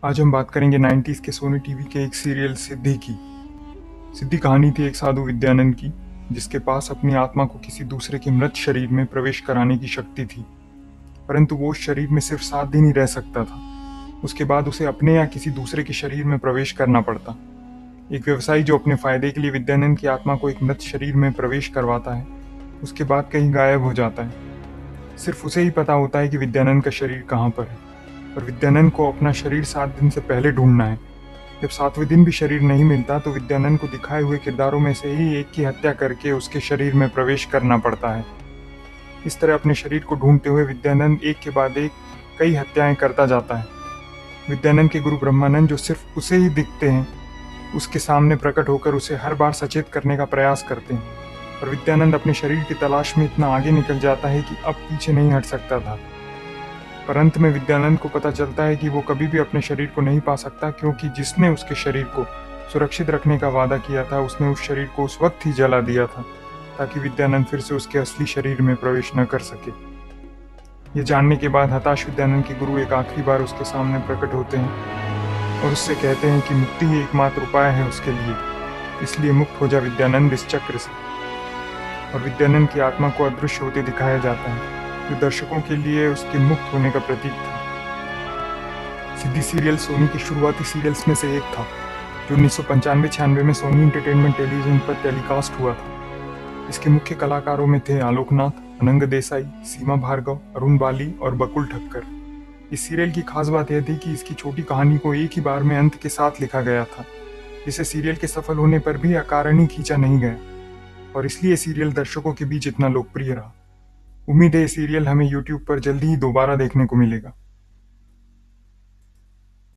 आज हम बात करेंगे 90s के सोनी टीवी के एक सीरियल सिद्धि की। सिद्धि कहानी थी एक साधु विद्यानंद की, जिसके पास अपनी आत्मा को किसी दूसरे के मृत शरीर में प्रवेश कराने की शक्ति थी। परंतु वो उस शरीर में सिर्फ 7 दिन ही रह सकता था। उसके बाद उसे अपने या किसी दूसरे के शरीर में प्रवेश करना पड़ता। एक व्यवसायी जो अपने फायदे के लिए विद्यानंद की आत्मा को एक मृत शरीर में प्रवेश करवाता है, उसके बाद कहीं गायब हो जाता है। सिर्फ उसे ही पता होता है कि विद्यानंद का शरीर कहाँ पर है, और विद्यानंद को अपना शरीर 7 दिन से पहले ढूंढना है। जब 7वें दिन भी शरीर नहीं मिलता तो विद्यानंद को दिखाए हुए किरदारों में से ही एक की हत्या करके उसके शरीर में प्रवेश करना पड़ता है। इस तरह अपने शरीर को ढूंढते हुए विद्यानंद एक के बाद एक कई हत्याएं करता जाता है। विद्यानंद के गुरु ब्रह्मानंद, जो सिर्फ उसे ही दिखते हैं, उसके सामने प्रकट होकर उसे हर बार सचेत करने का प्रयास करते हैं। और विद्यानंद अपने शरीर की तलाश में इतना आगे निकल जाता है कि अब पीछे नहीं हट सकता था। पर अंत में विद्यानंद को पता चलता है कि वो कभी भी अपने शरीर को नहीं पा सकता, क्योंकि जिसने उसके शरीर को सुरक्षित रखने का वादा किया था, उसने उस शरीर को उस वक्त ही जला दिया था, ताकि विद्यानंद फिर से उसके असली शरीर में प्रवेश न कर सके। ये जानने के बाद हताश विद्यानंद के गुरु एक आखिरी बार उसके सामने प्रकट होते हैं और उससे कहते हैं कि मुक्ति ही एकमात्र उपाय है उसके लिए, इसलिए मुक्त हो जा विद्यानंद इस चक्र से। और विद्यानंद की आत्मा को अदृश्य होते दिखाया जाता है, जो दर्शकों के लिए उसके मुक्त होने का प्रतीक था। सिद्धि सीरियल सोनी के शुरुआती सीरियल्स में से एक था, जो 1995-96 में सोनी एंटरटेनमेंट टेलीविजन पर टेलीकास्ट हुआ था। इसके मुख्य कलाकारों में थे आलोकनाथ, अनंग देसाई, सीमा भार्गव, अरुण बाली और बकुल ठक्कर। इस सीरियल की खास बात यह थी कि इसकी छोटी कहानी को एक ही बार में अंत के साथ लिखा गया था, जिसे सीरियल के सफल होने पर भी अकारण खींचा नहीं गया, और इसलिए सीरियल दर्शकों के बीच इतना लोकप्रिय रहा। उम्मीद है ये सीरियल हमें YouTube पर जल्दी ही दोबारा देखने को मिलेगा।